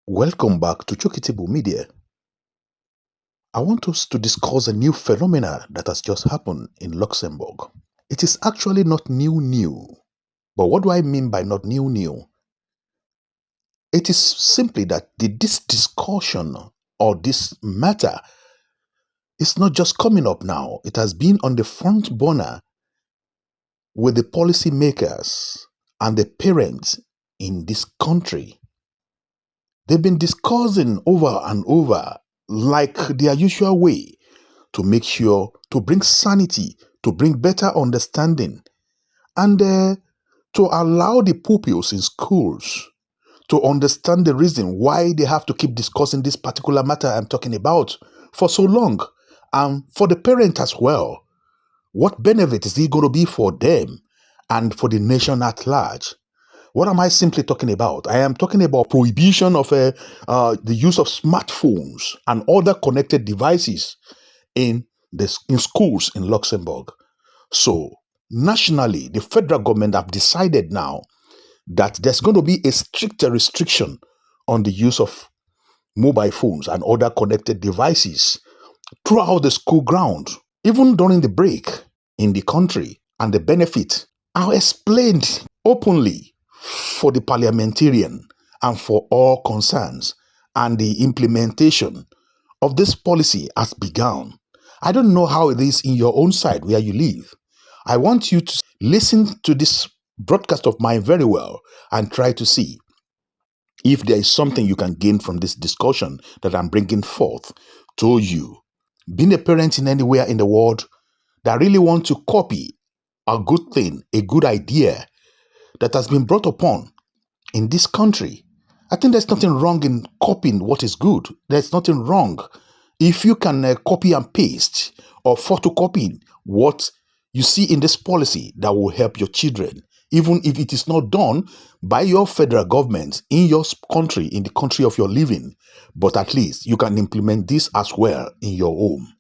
Welcome back to Chokitable Media. I want us to discuss a new phenomena that has just happened in Luxembourg. It is actually not new. But what do I mean by not new? It is simply that this discussion or this matter is not just coming up now. It has been on the front burner with the policymakers and the parents in this country. They've been discussing over and over like their usual way to make sure to bring sanity, to bring better understanding, and to allow the pupils in schools to understand the reason why they have to keep discussing this particular matter I'm talking about for so long, and for the parent as well. What benefit is it going to be for them and for the nation at large? What am I simply talking about? I am talking about prohibition of the use of smartphones and other connected devices in schools in Luxembourg. So, nationally, the federal government have decided now that there's going to be a stricter restriction on the use of mobile phones and other connected devices throughout the school ground, even during the break in the country. And the benefit are explained openly for the parliamentarian and for all concerns, and the implementation of this policy has begun. I don't know how it is in your own side where you live. I want you to listen to this broadcast of mine very well and try to see if there is something you can gain from this discussion that I'm bringing forth to you. Being a parent in anywhere in the world that really want to copy a good thing, a good idea that has been brought upon in this country, I think there's nothing wrong in copying what is good. There's nothing wrong if you can copy and paste or photocopy what you see in this policy that will help your children, even if it is not done by your federal government in your country, in the country of your living. But at least you can implement this as well in your home.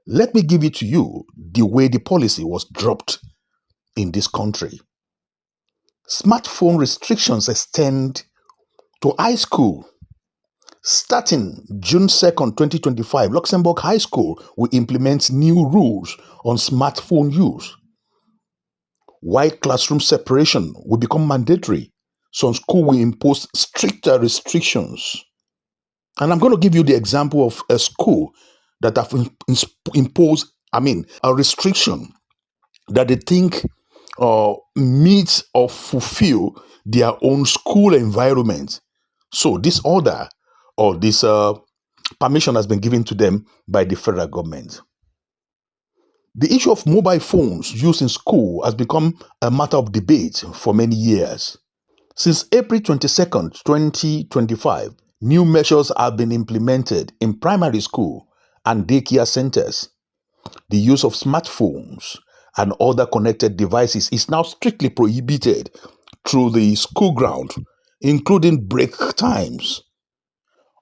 Let me give it to you the way the policy was dropped in this country. Smartphone restrictions extend to high school. Starting June 2nd, 2025, Luxembourg High School will implement new rules on smartphone use. While classroom separation will become mandatory, some schools will impose stricter restrictions. And I'm going to give you the example of a school that have imposed, a restriction that they think meets or fulfill their own school environment. So this order or this permission has been given to them by the federal government. The issue of mobile phones used in school has become a matter of debate for many years. Since April 22nd, 2025, new measures have been implemented in primary school and daycare centers. The use of smartphones and other connected devices is now strictly prohibited through the school ground, including break times.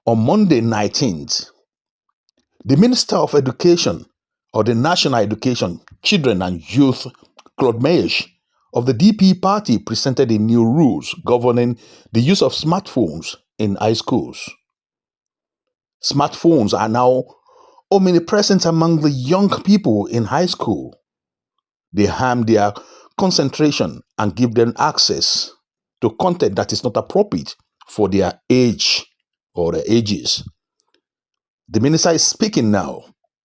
On Monday 19th, the Minister of Education or the National Education, Children and Youth, Claude Meisch of the DP party presented the new rules governing the use of smartphones in high schools. Smartphones are now omnipresent among the young people in high school. They harm their concentration and give them access to content that is not appropriate for their age or their ages. The minister is speaking now.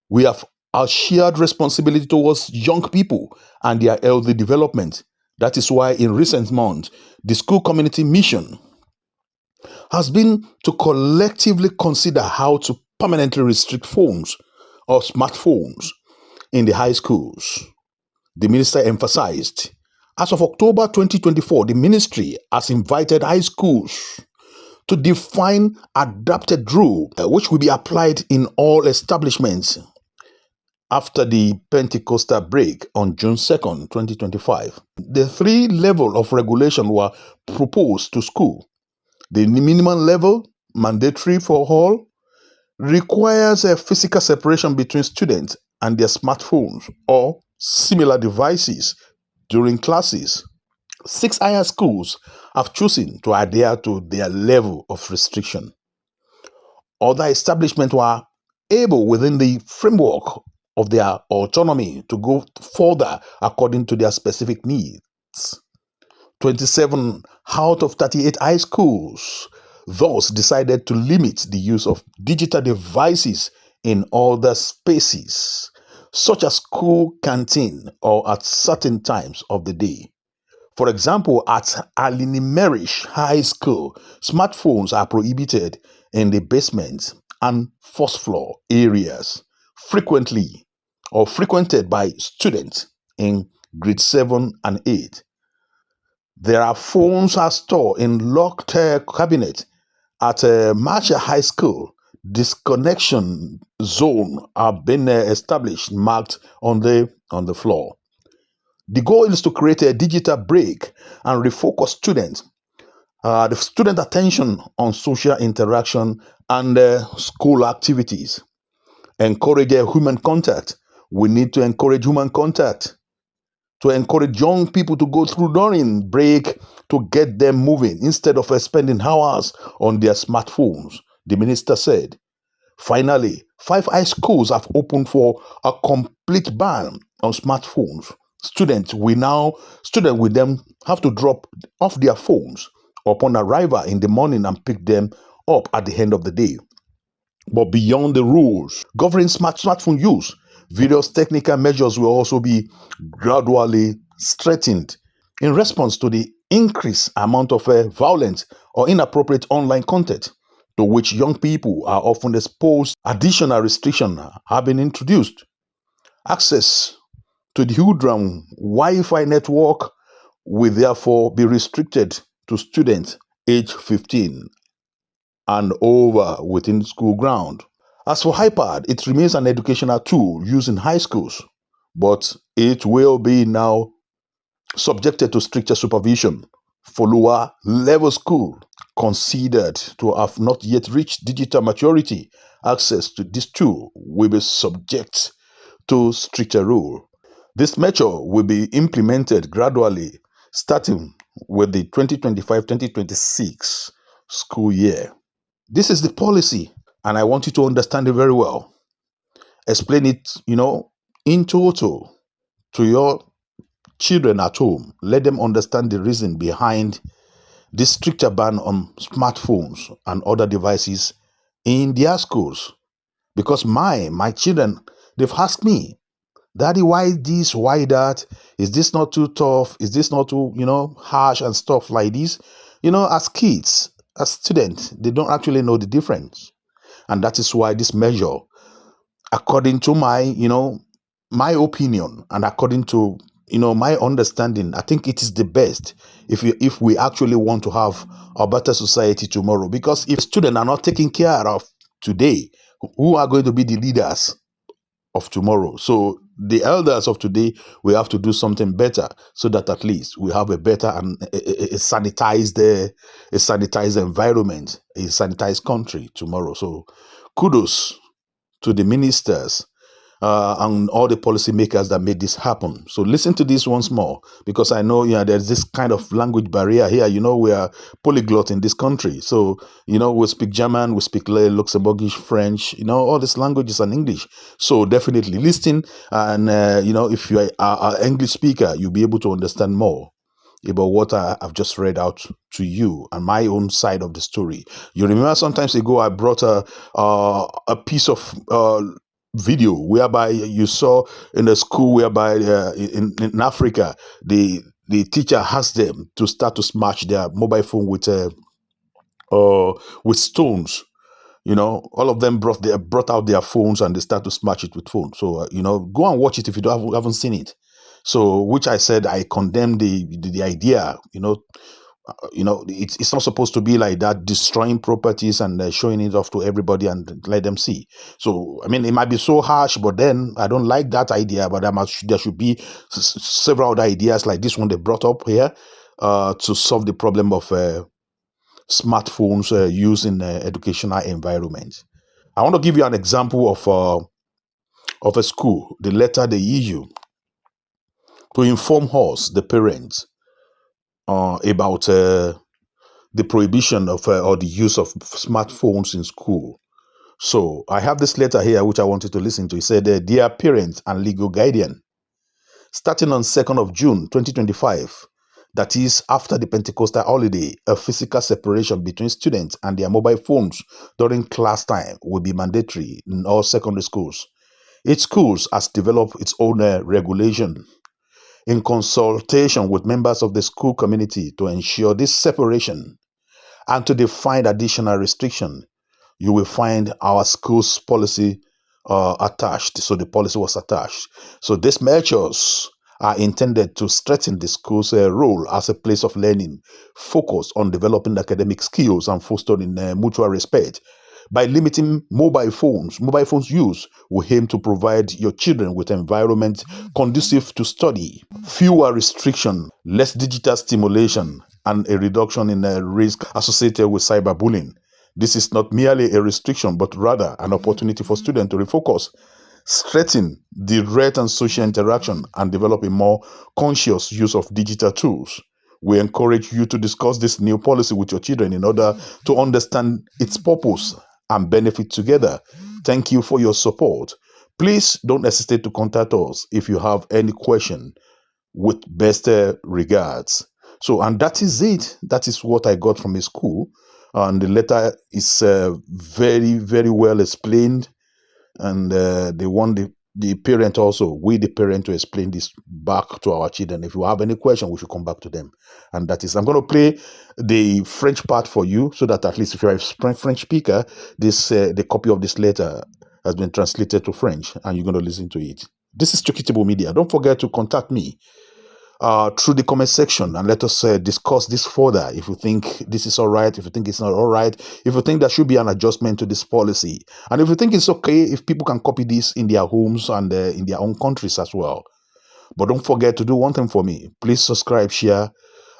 We have a shared responsibility towards young people and their healthy development. That is why in recent months, the school community mission has been to collectively consider how to permanently restrict phones or smartphones in the high schools. The minister emphasized, as of October 2024, the ministry has invited high schools to define adapted rule which will be applied in all establishments after the Pentecostal break on June 2nd, 2025. The 3 levels of regulation were proposed to school. The minimum level, mandatory for all, requires a physical separation between students and their smartphones or similar devices during classes. Six higher schools have chosen to adhere to their level of restriction. Other establishments were able, within the framework of their autonomy, to go further according to their specific needs. 27 out of 38 high schools thus decided to limit the use of digital devices in other spaces, such as school canteen or at certain times of the day. For example, at Alinimerish High School, smartphones are prohibited in the basement and first floor areas, frequently or frequented by students in grade 7 and 8. There are phones are stored in locked cabinets at Marshall High School. Disconnection zone have been established, marked on the floor. The goal is to create a digital break and refocus the student attention on social interaction and school activities. Encourage human contact. We need to encourage human contact, to encourage young people to go through during break, to get them moving instead of spending hours on their smartphones, the minister said. Finally, 5 high schools have opened for a complete ban on smartphones. Students will then have to drop off their phones upon arrival in the morning and pick them up at the end of the day. But beyond the rules governing smartphone use, various technical measures will also be gradually strengthened in response to the increased amount of violent or inappropriate online content to which young people are often exposed. Additional restrictions have been introduced. Access to the Udram Wi-Fi network will therefore be restricted to students aged 15 and over within school ground. As for iPad, it remains an educational tool used in high schools, but it will be now subjected to stricter supervision for lower level school considered to have not yet reached digital maturity. Access to this tool will be subject to stricter rule. This measure will be implemented gradually starting with the 2025-2026 school year. This is the policy, and I want you to understand it very well. Explain it, in total to your children at home. Let them understand the reason behind this stricter ban on smartphones and other devices in their schools. Because my children, they've asked me, Daddy, why this, why that? Is this not too tough? Is this not too, harsh and stuff like this? As kids, as students, they don't actually know the difference. And that is why this measure, according to my opinion and according to my understanding, I think it is the best if we actually want to have a better society tomorrow. Because if students are not taken care of today, who are going to be the leaders of tomorrow? So the elders of today, we have to do something better so that at least we have a better and a sanitized environment, a sanitized country tomorrow. So kudos to the ministers and all the policymakers that made this happen. So listen to this once more, because I know there's this kind of language barrier here. We are polyglot in this country. So we speak German, we speak Luxembourgish, French, all these languages and English. So definitely listen, and if you are an English speaker, you'll be able to understand more about what I've just read out to you and my own side of the story. You remember sometimes ago I brought a piece of video whereby you saw in a school whereby in Africa the teacher asked them to start to smash their mobile phone with stones. All of them brought out their phones and they start to smash it with phones. So go and watch it if you haven't seen it. So, which I said I condemn the idea. It's not supposed to be like that, destroying properties and showing it off to everybody and let them see. So, I mean, it might be so harsh, but then I don't like that idea. But there should be several other ideas like this one they brought up here to solve the problem of smartphones used in educational environment. I want to give you an example of a school, the letter they issue to inform us, the parents, about the prohibition of or the use of smartphones in school. So I have this letter here which I wanted to listen to. It said, "Dear parents and legal guardian, starting on 2nd of June 2025, that is after the Pentecostal holiday, a physical separation between students and their mobile phones during class time will be mandatory in all secondary schools. Each school has developed its own regulation in consultation with members of the school community to ensure this separation and to define additional restriction. You will find our school's policy attached." So the policy was attached. So these measures are intended to strengthen the school's role as a place of learning, focused on developing academic skills and fostering mutual respect. By limiting mobile phones use, we aim to provide your children with an environment conducive to study, fewer restrictions, less digital stimulation, and a reduction in risk associated with cyberbullying. This is not merely a restriction, but rather an opportunity for students to refocus, strengthen direct and social interaction, and develop a more conscious use of digital tools. We encourage you to discuss this new policy with your children in order to understand its purpose and benefit together. Thank you for your support. Please don't hesitate to contact us if you have any question. With best regards. So, and that is it. That is what I got from a school. And the letter is very, very well explained. And they want the parent also, we the parent, to explain this back to our children. If you have any question, we should come back to them. And that is, I'm going to play the French part for you so that at least if you're a French speaker, this the copy of this letter has been translated to French and you're going to listen to it. This is Chokitable Media. Don't forget to contact me through the comment section and let us discuss this further. If you think this is all right, if you think it's not all right, if you think there should be an adjustment to this policy, and if you think it's okay if people can copy this in their homes and in their own countries as well. But don't forget to do one thing for me. Please subscribe, share,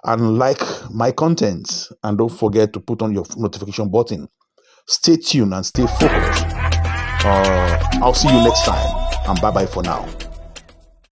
and like my content. And don't forget to put on your notification button. Stay tuned and stay focused. I'll see you next time, and bye-bye for now.